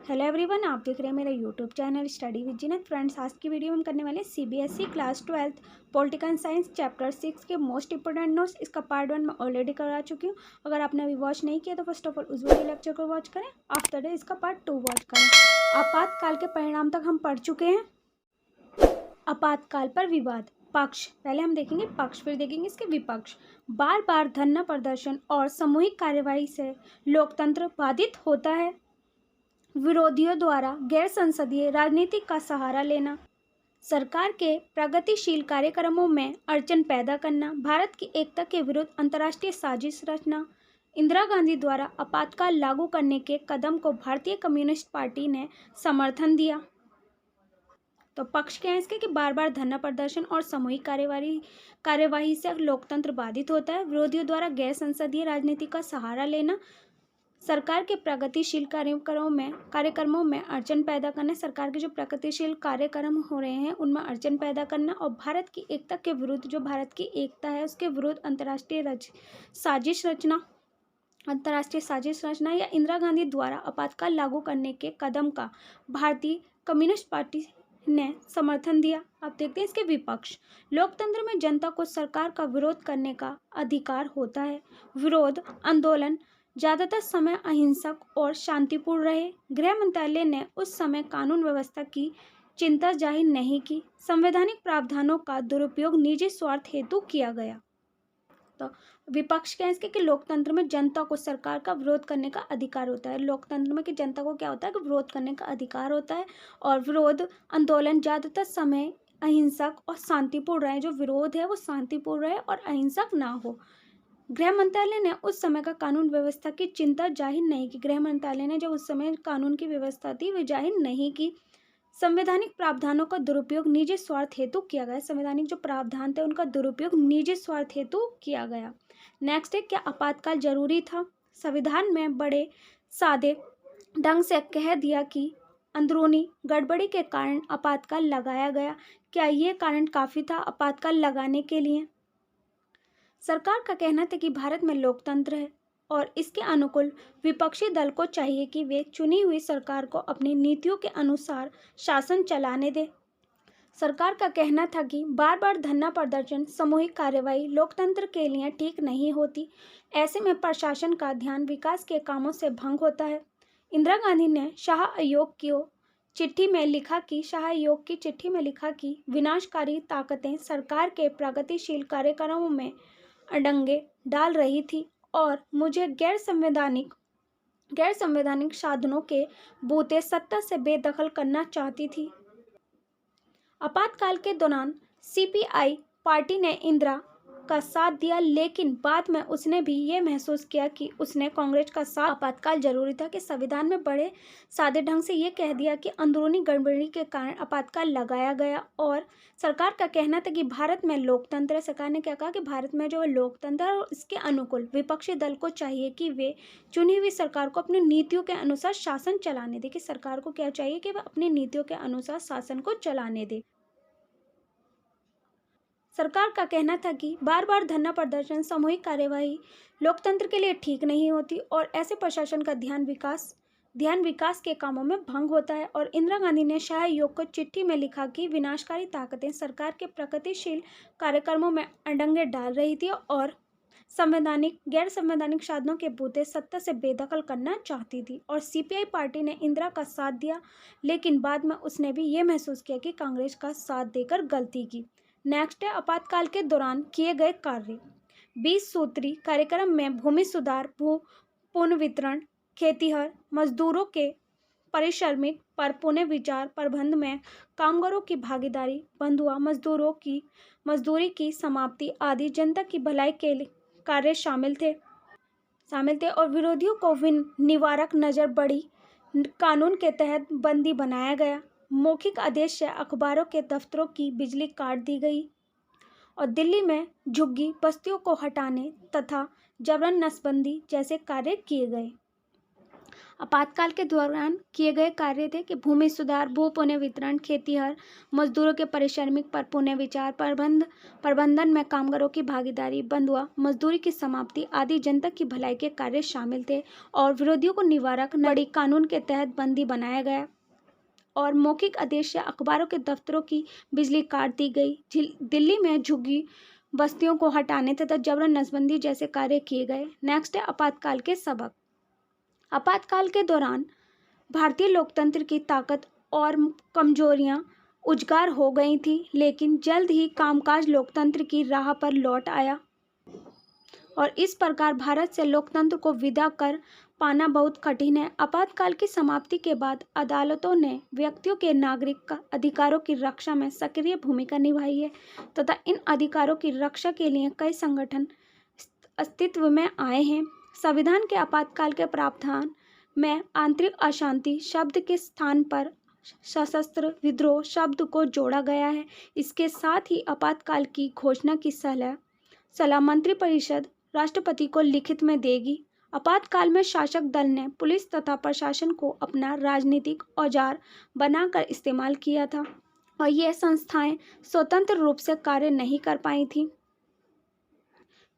Hello everyone, आप देख रहे हैं मेरा YouTube channel study with Zeenat. Friends, आज की वीडियो में हम करने वाले CBSE class 12 political science chapter 6 के मोस्ट इंपोर्टेंट नोट्स। इसका पार्ट 1 मैं ऑलरेडी करा चुकी हूँ। अगर आपने अभी वॉच नहीं किया तो फर्स्ट ऑफ ऑल उस वीडियो लेक्चर को वॉच करें, आफ्टर डे इसका पार्ट 2 वॉच करें। आपातकाल के परिणाम तक हम पढ़ चुके हैं। आपातकाल पर विवाद। पक्ष, पहले हम देखेंगे पक्ष, फिर देखेंगे इसके विपक्ष। बार बार धरना प्रदर्शन और सामूहिक कार्यवाही से लोकतंत्र बाधित होता है। विरोधियों द्वारा गैर संसदीय राजनीति का सहारा लेना, सरकार के प्रगतिशील कार्यक्रमों में अड़चन पैदा करना, भारत की एकता के विरुद्ध अंतर्राष्ट्रीय साजिश रचना। इंदिरा गांधी द्वारा आपातकाल लागू करने के कदम को भारतीय कम्युनिस्ट पार्टी ने समर्थन दिया। तो पक्ष क्या है इसके कि बार बार धरना प्रदर्शन और सामूहिक कार्यवाही से लोकतंत्र बाधित होता है। विरोधियों द्वारा गैर संसदीय राजनीति का सहारा लेना, सरकार के प्रगतिशील कार्यक्रमों में अड़चन पैदा करना, सरकार के जो प्रगतिशील कार्यक्रम हो रहे हैं उनमें अड़चन पैदा करना, और भारत की एकता के विरुद्ध, जो भारत की एकता है उसके विरुद्ध अंतर्राष्ट्रीय साजिश रचना या इंदिरा गांधी द्वारा आपातकाल लागू करने के कदम का भारतीय कम्युनिस्ट पार्टी ने समर्थन दिया। आप देखते हैं इसके विपक्ष। लोकतंत्र में जनता को सरकार का विरोध करने का अधिकार होता है। विरोध आंदोलन ज्यादातर समय अहिंसक और शांतिपूर्ण रहे। गृह मंत्रालय ने उस समय कानून व्यवस्था की चिंता जाहिर नहीं की। संवैधानिक प्रावधानों का दुरुपयोग निजी स्वार्थ हेतु किया गया। तो विपक्ष क्या है इसके कि लोकतंत्र में जनता को सरकार का विरोध करने का अधिकार होता है। लोकतंत्र में कि जनता को क्या होता है कि विरोध करने का अधिकार होता है, और विरोध आंदोलन ज्यादातर समय अहिंसक और शांतिपूर्ण रहे। जो विरोध है वो शांतिपूर्ण रहे और अहिंसक ना हो। गृह मंत्रालय ने उस समय का कानून व्यवस्था की चिंता जाहिर नहीं की। गृह मंत्रालय ने जो उस समय कानून की व्यवस्था थी वो जाहिर नहीं की। संवैधानिक प्रावधानों का दुरुपयोग निजी स्वार्थ हेतु किया गया। संवैधानिक जो प्रावधान थे उनका दुरुपयोग निजी स्वार्थ हेतु किया गया। नेक्स्ट है, क्या आपातकाल जरूरी था? संविधान में बड़े सादे ढंग से कह दिया कि अंदरूनी गड़बड़ी के कारण आपातकाल लगाया गया। क्या ये कारण काफी था आपातकाल लगाने के लिए? सरकार का कहना था कि भारत में लोकतंत्र है और इसके अनुकूल विपक्षी दल को चाहिए कि वे चुनी हुई सरकार को अपनी नीतियों के अनुसार शासन चलाने दे। सरकार का कहना था कि बार बार धरना प्रदर्शन, सामूहिक कार्यवाही लोकतंत्र के लिए ठीक नहीं होती। ऐसे में प्रशासन का ध्यान विकास के कामों से भंग होता है। इंदिरा गांधी ने शाह आयोग की चिट्ठी में लिखा कि विनाशकारी ताकतें सरकार के प्रगतिशील कार्यक्रमों में अड़ंगे डाल रही थी और मुझे गैर संवैधानिक साधनों के बूते सत्ता से बेदखल करना चाहती थी। आपातकाल के दौरान सीपीआई पार्टी ने इंदिरा का साथ दिया, लेकिन बाद में उसने भी ये महसूस किया कि उसने कांग्रेस का साथ। आपातकाल जरूरी था कि संविधान में बड़े सादे ढंग से ये कह दिया कि अंदरूनी गड़बड़ी के कारण आपातकाल लगाया गया, और सरकार का कहना था कि भारत में लोकतंत्र है। सरकार ने क्या कहा कि भारत में जो लोकतंत्र है और इसके अनुकूल विपक्षी दल को चाहिए कि वे चुनी हुई सरकार को अपनी नीतियों के अनुसार शासन चलाने दे। कि सरकार को क्या चाहिए कि वह अपनी नीतियों के अनुसार शासन को चलाने दे। सरकार का कहना था कि बार बार धरना प्रदर्शन, सामूहिक कार्यवाही लोकतंत्र के लिए ठीक नहीं होती और ऐसे प्रशासन का ध्यान विकास के कामों में भंग होता है। और इंदिरा गांधी ने शाह आयोग को चिट्ठी में लिखा कि विनाशकारी ताकतें सरकार के प्रगतिशील कार्यक्रमों में अड़ंगे डाल रही थी और गैर संवैधानिक साधनों के बूते सत्ता से बेदखल करना चाहती थी। और सीपीआई पार्टी ने इंदिरा का साथ दिया, लेकिन बाद में उसने भी ये महसूस किया कि कांग्रेस का साथ देकर गलती की। नेक्स्ट है, आपातकाल के दौरान किए गए कार्य। 20 सूत्री कार्यक्रम में भूमि सुधार, भू पुनर्वितरण, खेतीहर मजदूरों के पारिश्रमिक पर पुनः विचार, प्रबंध में कामगारों की भागीदारी, बंधुआ मजदूरी की समाप्ति आदि जनता की भलाई के कार्य शामिल थे। और विरोधियों को निवारक नजर बड़ी कानून के तहत बंदी बनाया गया। मौखिक आदेश से अखबारों के दफ्तरों की बिजली काट दी गई और दिल्ली में झुग्गी बस्तियों को हटाने तथा जबरन नसबंदी जैसे कार्य किए गए। आपातकाल के दौरान किए गए कार्य थे कि भूमि सुधार, भू पुनर्वितरण, खेतीहर मजदूरों के पारिश्रमिक पर पुनर्विचार, प्रबंधन में कामगारों की भागीदारी, बंधुआ मजदूरी की समाप्ति आदि जनता की भलाई के कार्य शामिल थे। और विरोधियों को निवारक बड़ी कानून के तहत बंदी बनाया गया और मौखिक आदेश या अखबारों के दफ्तरों की बिजली काट दी गई। दिल्ली में झुग्गी बस्तियों को हटाने तथा जबरन नसबंदी जैसे कार्य किए गए। नेक्स्ट है आपातकाल के सबक। आपातकाल के दौरान भारतीय लोकतंत्र की ताकत और कमजोरियां उजागर हो गई थी, लेकिन जल्द ही कामकाज लोकतंत्र की राह पर लौट आया और इस प्रकार भारत से लोकतंत्र को विदा कर पाना बहुत कठिन है। आपातकाल की समाप्ति के बाद अदालतों ने व्यक्तियों के नागरिक अधिकारों की रक्षा में सक्रिय भूमिका निभाई है तथा इन अधिकारों की रक्षा के लिए कई संगठन अस्तित्व में आए हैं। संविधान के आपातकाल के प्रावधान में आंतरिक अशांति शब्द के स्थान पर सशस्त्र विद्रोह शब्द को जोड़ा गया है। इसके साथ ही आपातकाल की घोषणा की सलाह मंत्रिपरिषद राष्ट्रपति को लिखित में देगी। आपातकाल में शासक दल ने पुलिस तथा प्रशासन को अपना राजनीतिक औजार बनाकर इस्तेमाल किया था और ये संस्थाएं स्वतंत्र रूप से कार्य नहीं कर पाई थीं।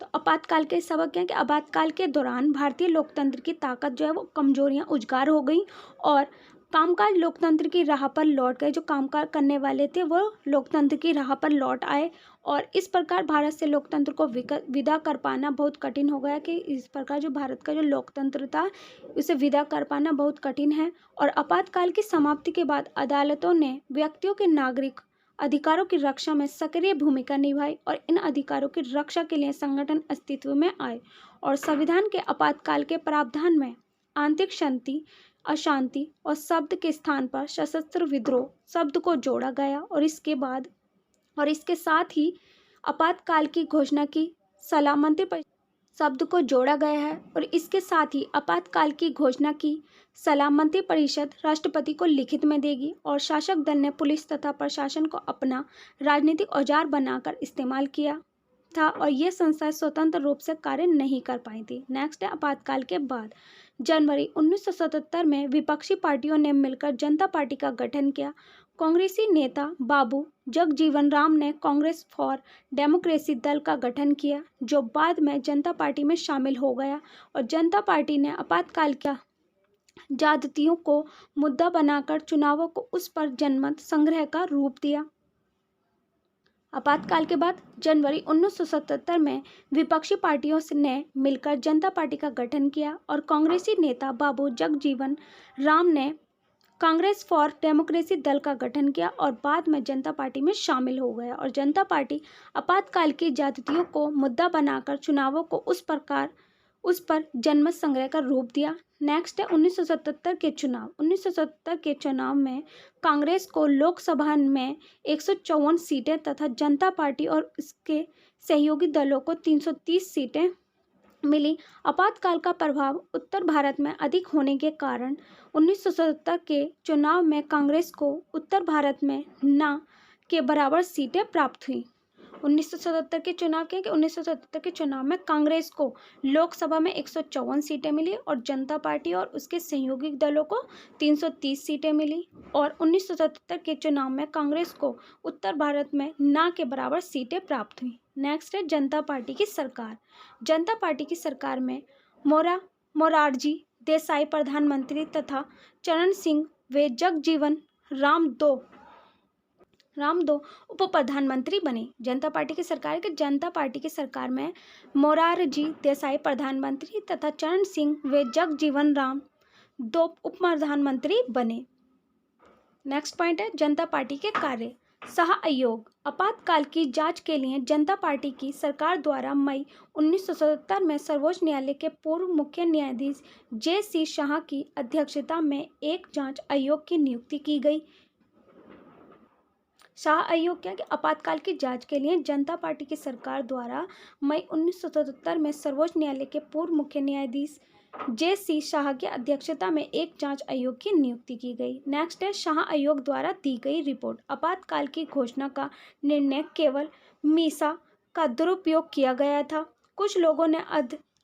तो आपातकाल के सबक क्या है कि आपातकाल के दौरान भारतीय लोकतंत्र की ताकत जो है वो कमजोरियां उजागर हो गई और कामकाज लोकतंत्र की राह पर लौट गए। जो कामकाज करने वाले थे वो लोकतंत्र की राह पर लौट आए और इस प्रकार भारत से लोकतंत्र को विदा कर पाना बहुत कठिन हो गया कि इस प्रकार जो भारत का जो लोकतंत्र था उसे विदा कर पाना बहुत कठिन है। और आपातकाल की समाप्ति के बाद अदालतों ने व्यक्तियों के नागरिक अधिकारों की रक्षा में सक्रिय भूमिका निभाई और इन अधिकारों की रक्षा के लिए संगठन अस्तित्व में आए। और संविधान के आपातकाल के प्रावधान में आंतरिक शांति अशांति और शब्द के स्थान पर सशस्त्र विद्रोह शब्द को जोड़ा गया और इसके साथ ही आपातकाल की घोषणा की सलाह मंत्रिपरिषद शब्द को जोड़ा गया है और इसके साथ ही आपातकाल की घोषणा की सलाह मंत्रिपरिषद राष्ट्रपति को लिखित में देगी और शासक दल ने पुलिस तथा प्रशासन को अपना राजनीतिक औजार बनाकर इस्तेमाल किया था और ये संस्थाएं स्वतंत्र रूप से कार्य नहीं कर पाई थी। नेक्स्ट है आपातकाल के बाद। जनवरी 1977 में विपक्षी पार्टियों ने मिलकर जनता पार्टी का गठन किया। कांग्रेसी नेता बाबू जगजीवन राम ने कांग्रेस फॉर डेमोक्रेसी दल का गठन किया जो बाद में जनता पार्टी में शामिल हो गया और जनता पार्टी ने आपातकाल का ज्यादतियों को मुद्दा बनाकर चुनावों को उस पर जनमत संग्रह का रूप दिया। आपातकाल के बाद जनवरी 1977 में विपक्षी पार्टियों ने मिलकर जनता पार्टी का गठन किया और कांग्रेसी नेता बाबू जगजीवन राम ने कांग्रेस फॉर डेमोक्रेसी दल का गठन किया और बाद में जनता पार्टी में शामिल हो गया और जनता पार्टी आपातकाल की ज्यादतियों को मुद्दा बनाकर चुनावों को उस पर जनमत संग्रह का रूप दिया। नेक्स्ट है 1977 के चुनाव। 1977 के चुनाव में कांग्रेस को लोकसभा में 154 सीटें तथा जनता पार्टी और इसके सहयोगी दलों को 330 सीटें मिली। आपातकाल का प्रभाव उत्तर भारत में अधिक होने के कारण 1977 के चुनाव में कांग्रेस को उत्तर भारत में न के बराबर सीटें प्राप्त हुई। 1977 के चुनाव के 1977 के चुनाव में कांग्रेस को लोकसभा में 154 सीटें मिली और जनता पार्टी और उसके सहयोगी दलों को 330 सीटें मिली और 1977 के चुनाव में कांग्रेस को उत्तर भारत में न के बराबर सीटें प्राप्त हुई। नेक्स्ट है जनता पार्टी की सरकार। जनता पार्टी की सरकार में मोरारजी देसाई प्रधानमंत्री तथा चरण सिंह व जगजीवन राम दो उप प्रधानमंत्री बने। जनता पार्टी की सरकार में मोरारजी देसाई प्रधानमंत्री तथा चरण सिंह व जगजीवन राम दो उप प्रधानमंत्री बने। नेक्स्ट पॉइंट है जनता पार्टी के कार्य। शाह आयोग। आपातकाल की जांच के लिए जनता पार्टी की सरकार द्वारा मई 1977 में सर्वोच्च न्यायालय के पूर्व मुख्य न्यायाधीश J.C. शाह की अध्यक्षता में एक जांच आयोग की नियुक्ति की गई। शाह आयोग क्या कि आपातकाल की जांच के लिए जनता पार्टी की सरकार द्वारा मई 1977 में सर्वोच्च न्यायालय के पूर्व मुख्य न्यायाधीश J.C. शाह की अध्यक्षता में एक जांच आयोग की नियुक्ति की गई। नेक्स्ट है शाह आयोग द्वारा दी गई रिपोर्ट। आपातकाल की घोषणा का निर्णय केवल मीसा का दुरुपयोग किया गया था। कुछ लोगों ने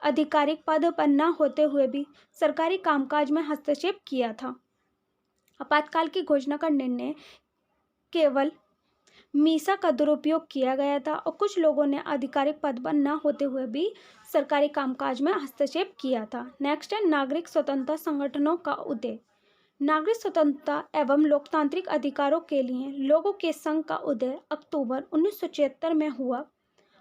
आधिकारिक पद पर न होते हुए भी सरकारी कामकाज में हस्तक्षेप किया था। आपातकाल की घोषणा का निर्णय केवल मीसा का दुरुपयोग किया गया था और कुछ लोगों ने आधिकारिक पद पर न होते हुए भी सरकारी कामकाज में हस्तक्षेप किया था। नेक्स्ट है नागरिक स्वतंत्रता संगठनों का उदय। नागरिक स्वतंत्रता एवं लोकतांत्रिक अधिकारों के लिए लोगों के संघ का उदय अक्टूबर 1976 में हुआ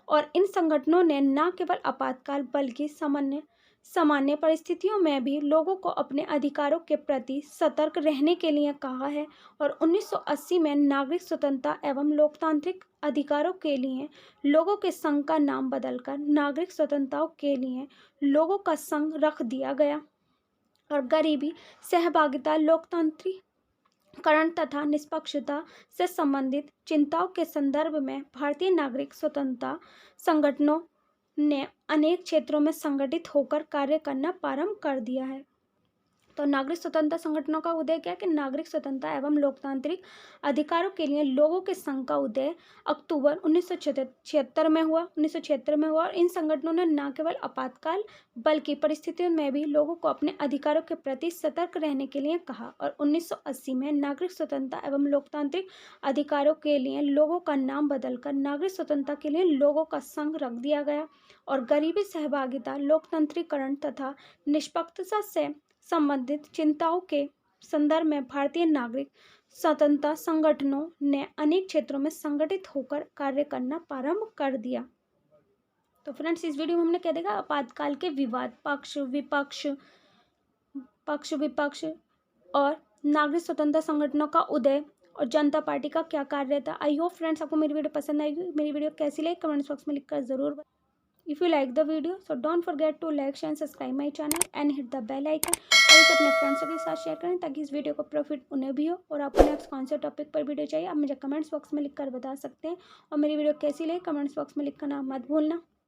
और इन संगठनों ने न केवल आपातकाल बल्कि सामान्य परिस्थितियों में भी लोगों को अपने अधिकारों के प्रति सतर्क रहने के लिए कहा है और 1980 में नागरिक स्वतंत्रता एवं लोकतांत्रिक अधिकारों के लिए लोगों के संघ का नाम बदलकर नागरिक स्वतंत्रताओं के लिए लोगों का संघ रख दिया गया और गरीबी, सहभागिता, लोकतांत्रिकरण तथा निष्पक्षता से संबंधित चिंताओं के संदर्भ में भारतीय नागरिक स्वतंत्रता संगठनों ने अनेक क्षेत्रों में संगठित होकर कार्य करना प्रारंभ कर दिया है। तो नागरिक स्वतंत्रता संगठनों का उदय क्या है कि नागरिक स्वतंत्रता एवं लोकतांत्रिक अधिकारों के लिए लोगों के संघ का उदय अक्टूबर 1976 में हुआ और इन संगठनों ने न केवल आपातकाल बल्कि परिस्थितियों में भी लोगों को अपने अधिकारों के प्रति सतर्क रहने के लिए कहा और 1980 में नागरिक स्वतंत्रता एवं लोकतांत्रिक अधिकारों के लिए लोगों का नाम बदलकर नागरिक स्वतंत्रता के लिए लोगों का संघ रख दिया गया और गरीबी, सहभागिता, लोकतांत्रिकरण तथा निष्पक्षता से संबंधित चिंताओं के संदर्भ में भारतीय नागरिक स्वतंत्रता संगठनों ने अनेक क्षेत्रों में संगठित होकर कार्य करना प्रारंभ कर दिया। तो फ्रेंड्स, इस वीडियो में हमने क्या देखा, आपातकाल के विवाद, पक्ष विपक्ष और नागरिक स्वतंत्रता संगठनों का उदय और जनता पार्टी का क्या कार्य था। आई होप फ्रेंड्स आपको मेरी वीडियो पसंद आएगी। मेरी वीडियो कैसी लगी कमेंट बॉक्स में लिखकर जरूर। If you like the video, so don't forget to like, share and subscribe my channel and hit the bell icon और इसे अपने फ्रेंड्सों के साथ शेयर करें ताकि इस वीडियो को प्रॉफिट उन्हें भी हो। और आपको नेक्स्ट कौन से टॉपिक पर वीडियो चाहिए आप मुझे कमेंट्स बॉक्स में लिखकर बता सकते हैं और मेरी वीडियो कैसी लगी कमेंट्स बॉक्स में लिखना मत भूलना।